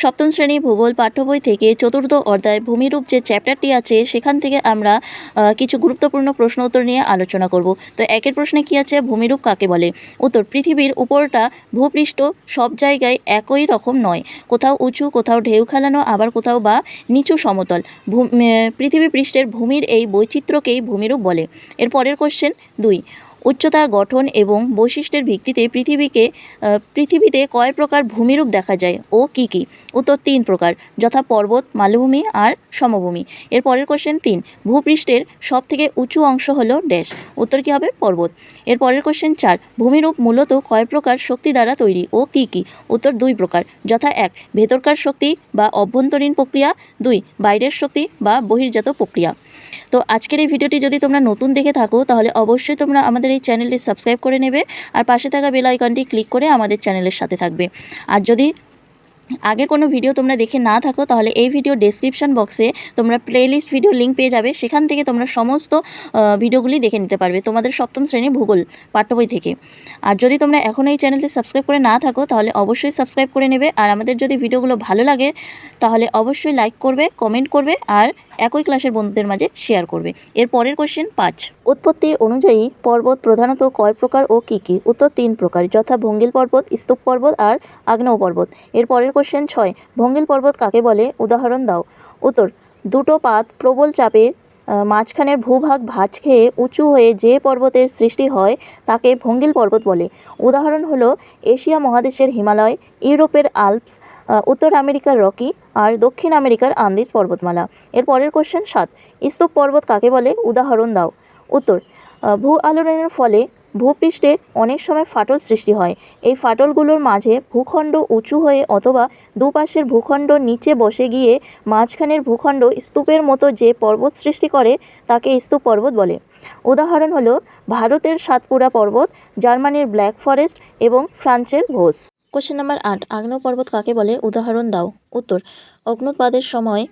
সপ্তম শ্রেণী ভূগোল পাঠ্য বই থেকে চতুর্থ অধ্যায় ভূমিরূপ যে চ্যাপ্টারটি আছে সেখান থেকে আমরা কিছু গুরুত্বপূর্ণ প্রশ্ন উত্তর নিয়ে আলোচনা করব। তো একের প্রশ্নে কি আছে, ভূমিরূপ কাকে বলে? উত্তর, পৃথিবীর উপরটা ভূপৃষ্ঠ সব জায়গায় একই রকম নয়, কোথাও উঁচু, কোথাও ঢেউ খেলানো, আবার কোথাও বা নিচু সমতল। পৃথিবী পৃষ্ঠের ভূমির এই বৈচিত্র্যকেই ভূমিরূপ বলে। এর পরের কোশ্চেন 2, উচ্চতা, গঠন এবং বৈশিষ্ট্যের ভিত্তিতে পৃথিবীতে কয় প্রকার ভূমিরূপ দেখা যায় ও কি কি? উত্তর, 3 প্রকার, যথা পর্বত, মালভূমি আর সমভূমি। এর পরের কোশ্চেন 3, ভূপৃষ্ঠের সবথেকে উঁচু অংশ হলো ড্যাশ। উত্তর কি হবে? পর্বত। এর পরের কোশ্চেন 4, ভূমিরূপ মূলত কয় প্রকার শক্তি দ্বারা তৈরি ও কি কি? উত্তর, 2 প্রকার, যথা 1, ভেতরকার শক্তি বা অভ্যন্তরীণ প্রক্রিয়া, 2, বাইরের শক্তি বা বহির্জাত প্রক্রিয়া। তো আজকের এই ভিডিওটি যদি তোমরা নতুন দেখে থাকো তাহলে অবশ্যই তোমরা আমাদের এই চ্যানেলটি সাবস্ক্রাইব করে নেবে আর পাশে থাকা বেল আইকনটি ক্লিক করে আমাদের চ্যানেলের সাথে থাকবে। আর যদি আগের কোনো ভিডিও তোমরা দেখে না থাকো তাহলে এই ভিডিও ডেসক্রিপশন বক্সে তোমরা প্লেলিস্ট ভিডিও লিঙ্ক পেয়ে যাবে, সেখান থেকে তোমরা সমস্ত ভিডিওগুলি দেখে নিতে পারবে তোমাদের সপ্তম শ্রেণী ভূগোল পাঠ্য বই থেকে। আর যদি তোমরা এখনও এই চ্যানেলটি সাবস্ক্রাইব করে না থাকো তাহলে অবশ্যই সাবস্ক্রাইব করে নেবে। আর আমাদের যদি ভিডিওগুলো ভালো লাগে তাহলে অবশ্যই লাইক করবে, কমেন্ট করবে আর একই ক্লাসের বন্ধুদের মাঝে শেয়ার করবে। এর পরের কোশ্চেন 5, উৎপত্তি অনুযায়ী পর্বত প্রধানত কয় প্রকার ও কি কি? উত্তর, 3 প্রকার, যথা ভঙ্গিল পর্বত, স্তূপ পর্বত আর আগ্নেয় পর্বত। এর পরের কোশ্চেন 6, ভঙ্গিল পর্বত কাকে বলে? উদাহরণ দাও। উত্তর, দুটো পাত প্রবল চাপে মাঝখানের ভূভাগ ভাঁজ খেয়ে উঁচু হয়ে যে পর্বতের সৃষ্টি হয় তাকে ভঙ্গিল পর্বত বলে। উদাহরণ হলো এশিয়া মহাদেশের হিমালয়, ইউরোপের আল্পস, উত্তর আমেরিকার রকি আর দক্ষিণ আমেরিকার আন্দিজ পর্বতমালা। এর পরের কোশ্চেন 7, স্তূপ পর্বত কাকে বলে? উদাহরণ দাও। উত্তর, ভূ আলোড়নের ফলে ভূপৃষ্ঠে অনেক সময় ফাটল সৃষ্টি হয়। এই ফাটলগুলোর মাঝে ভূখণ্ড উঁচু হয়ে অথবা দুপাশের ভূখণ্ড নিচে বসে গিয়ে মাঝখানের ভূখণ্ড স্তূপের মতো যে পর্বত সৃষ্টি করে তাকে স্তূপ পর্বত বলে। উদাহরণ হলো ভারতের সাতপুরা পর্বত, জার্মানির ব্ল্যাক ফরেস্ট এবং ফ্রান্সের ভোস। কোশ্চেন নাম্বার 8, আগ্নেয় পর্বত কাকে বলে? উদাহরণ দাও। উত্তর, অগ্ন্যুৎপাতের সময়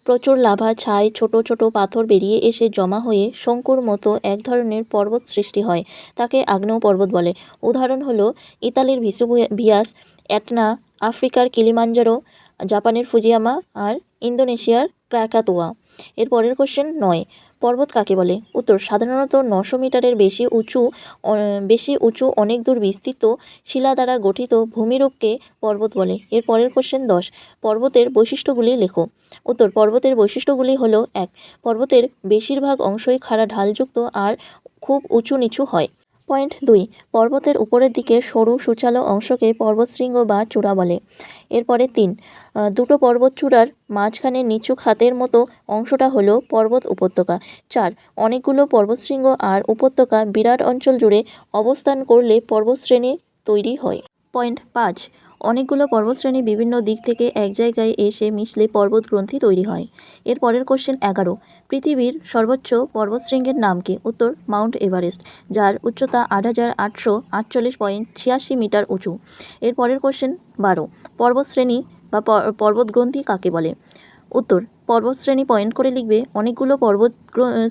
প্রচুর লাভা ছাই ছোট ছোট পাথর বেরিয়ে এসে জমা হয়ে শঙ্কুর মতো এক ধরনের পর্বত সৃষ্টি হয়, তাকে আগ্নেয় পর্বত বলে। উদাহরণ হলো ইতালির ভিসুভিয়াস, এটনা, আফ্রিকার কিলিমাঞ্জারো, জাপানের ফুজিয়ামা আর ইন্দোনেশিয়ার ক্রাকাতোয়া। এর পরের কোশ্চেন 9, পর্বত কাকে বলে? উত্তর, সাধারণত 900 মিটারের বেশি উঁচু অনেক দূর বিস্তৃত শিলা দ্বারা গঠিত ভূমিরূপকে পর্বত বলে। এর পরের কোশ্চেন 10, পর্বতের বৈশিষ্ট্যগুলি লেখো। উত্তর, পর্বতের বৈশিষ্ট্যগুলি হলো 1, পর্বতের বেশিরভাগ অংশই খাড়া ঢালযুক্ত আর খুব উঁচু নিচু হয়। পয়েন্ট 2, পর্বতের উপরের দিকে সরু সূচালো অংশকে পর্বতশৃঙ্গ বা চূড়া বলে। এরপরে 3, দুটো পর্বত চূড়ার মাঝখানে নিচু খাতের মতো অংশটা হলো পর্বত উপত্যকা। 4, অনেকগুলো পর্বতশৃঙ্গ আর উপত্যকা বিরাট অঞ্চল জুড়ে অবস্থান করলে পর্বতশ্রেণী তৈরি হয়। পয়েন্ট 5, অনেকগুলো পর্বতশ্রেণী বিভিন্ন দিক থেকে এক জায়গায় এসে মিশলে পর্বতগ্রন্থি তৈরি হয়। এর পরের কোশ্চেন 11, পৃথিবীর সর্বোচ্চ পর্বতশৃঙ্গের নাম কি? উত্তর, মাউন্ট এভারেস্ট, যার উচ্চতা 8,848.86 মিটার উঁচু। এর পরের কোশ্চেন 12, পর্বতশ্রেণী বা পর্বতগ্রন্থি কাকে বলে? উত্তর, পর্বতশ্রেণী পয়েন্ট করে লিখবে অনেকগুলো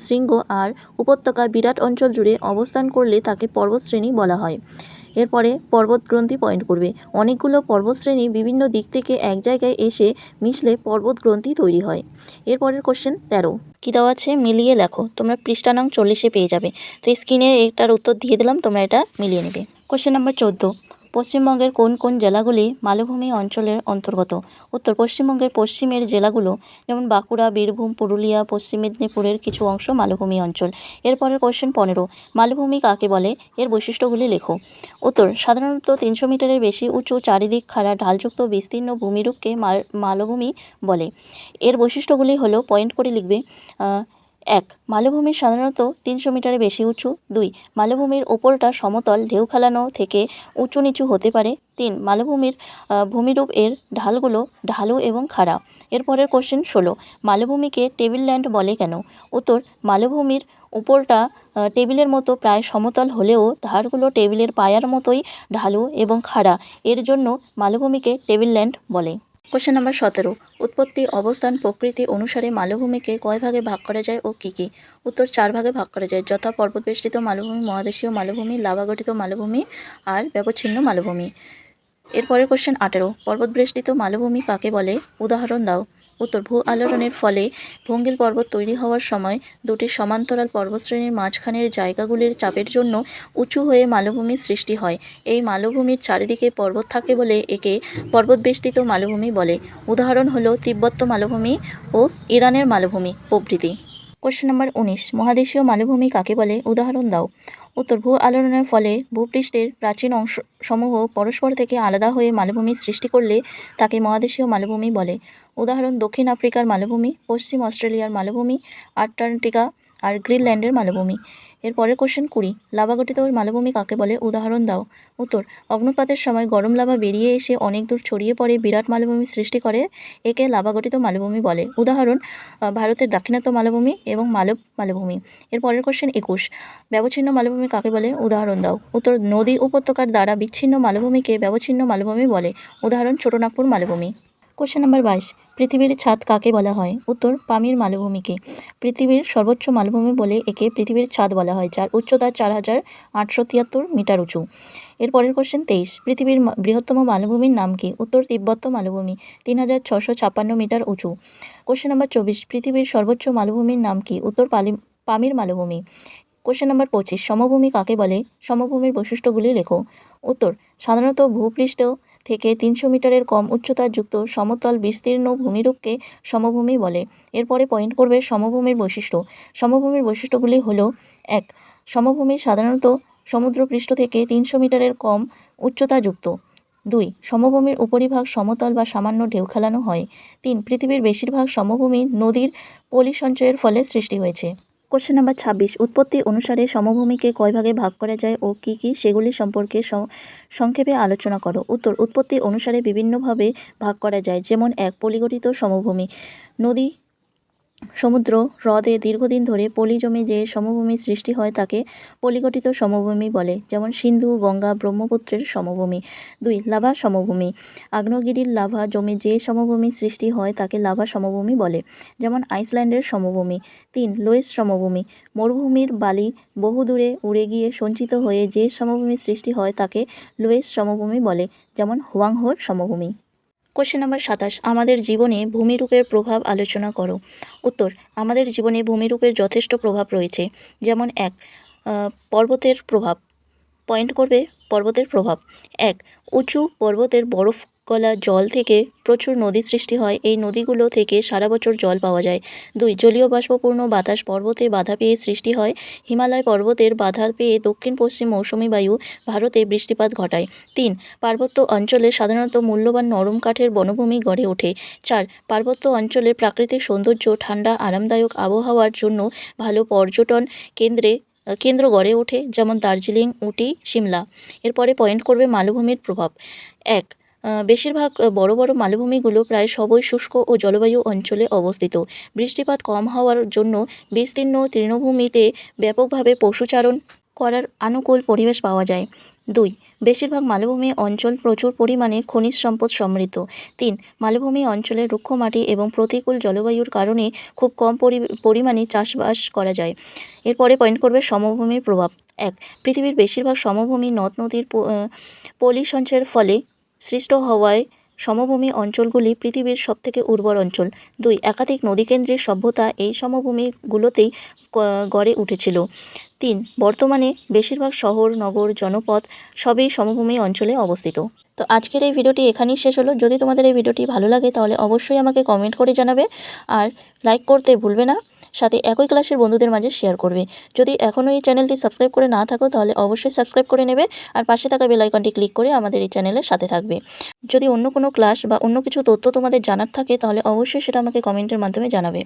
শৃঙ্গ আর উপত্যকা বিরাট অঞ্চল জুড়ে অবস্থান করলে তাকে পর্বতশ্রেণী বলা হয়। এরপরে পর্বতগ্রন্থি পয়েন্ট করবে অনেকগুলো পর্বতশ্রেণী বিভিন্ন দিক থেকে এক জায়গায় এসে মিশলে পর্বতগ্রন্থি তৈরি হয়। এরপরের কোশ্চেন 13, কী দেওয়া আছে মিলিয়ে লেখো। তোমরা পৃষ্ঠা নং 40-এ পেয়ে যাবে। তো স্ক্রিনে এটার উত্তর দিয়ে দিলাম, তোমরা এটা মিলিয়ে নেবে। কোশ্চেন নাম্বার 14, পশ্চিমবঙ্গের কোন কোন জেলাগুলি মালভূমি অঞ্চলের অন্তর্গত? উত্তর, পশ্চিমবঙ্গের পশ্চিমের জেলাগুলো যেমন বাঁকুড়া, বীরভূম, পুরুলিয়া, পশ্চিম মেদিনীপুরের কিছু অংশ মালভূমি অঞ্চল। এরপরের কোশ্চেন 15, মালভূমি কাকে বলে? এর বৈশিষ্ট্যগুলি লেখো। উত্তর, সাধারণত 300 মিটারের বেশি উঁচু চারিদিক খাড়া ঢালযুক্ত বিস্তীর্ণ ভূমিরূপকে মালভূমি বলে। এর বৈশিষ্ট্যগুলি হলো, পয়েন্ট করে লিখবে। 1, মালভূমি সাধারণত 300 মিটারের বেশি উঁচু। 2, মালভূমির ওপরটা সমতল ঢেউ খেলানো থেকে উঁচু নিচু হতে পারে। 3, মালভূমির ভূমিরূপ এর ঢালগুলো ঢালু এবং খাড়া। এরপরের কোশ্চেন 16, মালভূমিকে টেবিল ল্যান্ড বলে কেন? উত্তর, মালভূমির উপরটা টেবিলের মতো প্রায় সমতল হলেও ধারগুলো টেবিলের পায়ার মতোই ঢালু এবং খাড়া, এর জন্য মালভূমিকে টেবিল ল্যান্ড বলে। কোশ্চেন নাম্বার 17, উৎপত্তি, অবস্থান, প্রকৃতি অনুসারে মালভূমিকে কয় ভাগে ভাগ করা যায় ও কী কী? উত্তর, 4 ভাগে ভাগ করা যায়, যথা পর্বতবেষ্টিত মালভূমি, মহাদেশীয় মালভূমি, লাভা গঠিত মালভূমি আর ব্যবচ্ছিন্ন মালভূমি। এরপরের কোশ্চেন 18, পর্বতবেষ্টিত মালভূমি কাকে বলে, উদাহরণ দাও। উত্তর, ভূ আলোড়নের ফলে ভঙ্গিল পর্বত তৈরি হওয়ার সময় দুটি সমান্তরাল পর্বতশ্রেণীর মাঝখানের জায়গাগুলির চাপের জন্য উঁচু হয়ে মালভূমির সৃষ্টি হয়। এই মালভূমির চারিদিকে পর্বত থাকে বলে একে পর্বতবেষ্টিত মালভূমি বলে। উদাহরণ হলো তিব্বত মালভূমি ও ইরানের মালভূমি প্রভৃতি। কোশ্চেন নম্বর 19, মহাদেশীয় মালভূমি কাকে বলে, উদাহরণ দাও। উত্তর, ভূ আলোড়নের ফলে ভূপৃষ্ঠের প্রাচীন অংশসমূহ পরস্পর থেকে আলাদা হয়ে মালভূমির সৃষ্টি করলে তাকে মহাদেশীয় মালভূমি বলে। উদাহরণ, দক্ষিণ আফ্রিকার মালভূমি, পশ্চিম অস্ট্রেলিয়ার মালভূমি, আন্টার্কটিকা আর গ্রিনল্যান্ডের মালভূমি। এরপরের কোশ্চেন 20, লাভাগঠিত মালভূমি কাকে বলে, উদাহরণ দাও। উত্তর, অগ্নুৎপাতের সময় গরম লাভা বেরিয়ে এসে অনেক দূর ছড়িয়ে পড়ে বিরাট মালভূমি সৃষ্টি করে, একে লাভাগঠিত মালভূমি বলে। উদাহরণ, ভারতের দাক্ষিণাত্য মালভূমি এবং মালব মালভূমি। এরপরের কোশ্চেন 21, ব্যবচ্ছিন্ন মালভূমি কাকে বলে, উদাহরণ দাও। উত্তর, নদী উপত্যকার দ্বারা বিচ্ছিন্ন মালভূমিকে ব্যবচ্ছিন্ন মালভূমি বলে। উদাহরণ, ছোটনাগপুর মালভূমি। কোশ্চেন নাম্বার 22, পৃথিবীর ছাদ কাকে বলা হয়। উত্তর, পামির মালভূমিকে। পৃথিবীর সর্বোচ্চ মালভূমি বলে একে পৃথিবীর ছাদ বলা হয়, যার উচ্চতা 4873 মিটার উঁচু। এরপরের কোশ্চেন 23, পৃথিবীর বৃহত্তম মালভূমির নাম কি। উত্তর, তিব্বত মালভূমি, 3656 মিটার উঁচু। কোশ্চেন নাম্বার 24, পৃথিবীর সর্বোচ্চ মালভূমির নাম কি। উত্তর, পামির মালভূমি। কোশ্চেন নাম্বার 25, সমভূমি কাকে বলে, সমভূমির বৈশিষ্ট্যগুলি লেখো। উত্তর, সাধারণত ভূপৃষ্ঠ থেকে 300 মিটারের কম উচ্চতাযুক্ত সমতল বিস্তীর্ণ ভূমিরূপকে সমভূমি বলে। এরপরে পয়েন্ট করবে সমভূমির বৈশিষ্ট্য। সমভূমির বৈশিষ্ট্যগুলি হলো: 1, সমভূমি সাধারণত সমুদ্রপৃষ্ঠ থেকে 300 মিটারের কম উচ্চতাযুক্ত। 2, সমভূমির উপরিভাগ সমতল বা সামান্য ঢেউ খেলানো হয়। 3, পৃথিবীর বেশিরভাগ সমভূমি নদীর পলি সঞ্চয়ের ফলে সৃষ্টি হয়েছে। কোশ্চেন নাম্বার 26, উৎপত্তি অনুসারে সমভূমিকে কয় ভাগে ভাগ করা যায় ও কী কী সেগুলি সম্পর্কে সংক্ষেপে আলোচনা করো। উত্তর, উৎপত্তি অনুসারে বিভিন্নভাবে ভাগ করা যায়, যেমন 1, পলিগঠিত সমভূমি। নদী, সমুদ্র, হ্রদে দীর্ঘদিন ধরে পলি জমে যে সমভূমির সৃষ্টি হয় তাকে পলিগঠিত সমভূমি বলে, যেমন সিন্ধু, গঙ্গা, ব্রহ্মপুত্রের সমভূমি। 2, লাভা সমভূমি। আগ্নেয়গিরির লাভা জমে যে সমভূমির সৃষ্টি হয় তাকে লাভা সমভূমি বলে, যেমন আইসল্যান্ডের সমভূমি। 3, লোয়েস সমভূমি। মরুভূমির বালি বহুদূরে উড়ে গিয়ে সঞ্চিত হয়ে যে সমভূমির সৃষ্টি হয় তাকে লোয়েস সমভূমি বলে, যেমন হোয়াংহোর সমভূমি। কোশ্চেন নাম্বার 27, আমাদের জীবনে ভূমিরূপের প্রভাব আলোচনা করো। উত্তর, আমাদের জীবনে ভূমিরূপের যথেষ্ট প্রভাব রয়েছে, যেমন 1, পর্বতের প্রভাব। পয়েন্ট করবে পর্বতের প্রভাব। 1, উঁচু পর্বতের বরফ গলা জল থেকে প্রচুর নদী সৃষ্টি হয়, এই নদীগুলো থেকে সারা বছর জল পাওয়া যায়। 2, জলীয় বাষ্পপূর্ণ বাতাস পর্বতে বাধা পেয়ে সৃষ্টি হয়, হিমালয় পর্বতের বাধা পেয়ে দক্ষিণ পশ্চিম মৌসুমী বায়ু ভারতে বৃষ্টিপাত ঘটায়। 3, পার্বত্য অঞ্চলে সাধারণত মূল্যবান নরম কাঠের বনভূমি গড়ে ওঠে। 4, পার্বত্য অঞ্চলের প্রাকৃতিক সৌন্দর্য ঠান্ডা আরামদায়ক আবহাওয়ার জন্য ভালো পর্যটন কেন্দ্র গড়ে ওঠে, যেমন দার্জিলিং, উটি, সিমলা। এরপরে পয়েন্ট করবে মালভূমির প্রভাব। 1, বেশিরভাগ বড় বড় মালভূমিগুলো প্রায় সবই শুষ্ক ও জলবায়ু অঞ্চলে অবস্থিত। বৃষ্টিপাত কম হওয়ার জন্য বিস্তীর্ণ তৃণভূমিতে ব্যাপকভাবে পশুচারণ করার অনুকূল পরিবেশ পাওয়া যায়। 2, বেশিরভাগ মালভূমি অঞ্চল প্রচুর পরিমাণে খনিজ সম্পদ সমৃদ্ধ। 3, মালভূমি অঞ্চলে রুক্ষ মাটি এবং প্রতিকূল জলবায়ুর কারণে খুব কম পরিমাণে চাষবাস করা যায়। এরপরে পয়েন্ট করবে সমভূমির প্রভাব। 1, পৃথিবীর বেশিরভাগ সমভূমি নদ নদীর পলি সঞ্চয়ের ফলে সৃষ্ট হওয়ায় সমভূমি অঞ্চলগুলি পৃথিবীর সবথেকে উর্বর অঞ্চল। 2, একাধিক নদীকেন্দ্রিক সভ্যতা এই সমভূমিগুলোতেই গড়ে উঠেছিল। 3, বর্তমানে বেশিরভাগ শহর, নগর, জনপদ সবই সমভূমি অঞ্চলে অবস্থিত। তো আজকের এই ভিডিওটি এখানেই শেষ হলো। যদি তোমাদের এই ভিডিওটি ভালো লাগে তাহলে অবশ্যই আমাকে কমেন্ট করে জানাবে, আর লাইক করতে ভুলবে না, সাথে একই ক্লাসের বন্ধুদের মাঝে শেয়ার করবে। যদি এখনও এই চ্যানেলটি সাবস্ক্রাইব করে না থাকো তাহলে অবশ্যই সাবস্ক্রাইব করে নেবে, আর পাশে থাকা বেল আইকনটি ক্লিক করে আমাদের এই চ্যানেলের সাথে থাকবে। যদি অন্য কোনো ক্লাস বা অন্য কিছু তথ্য তোমাদের জানার থাকে তাহলে অবশ্যই সেটা আমাকে কমেন্টের মাধ্যমে জানাবে।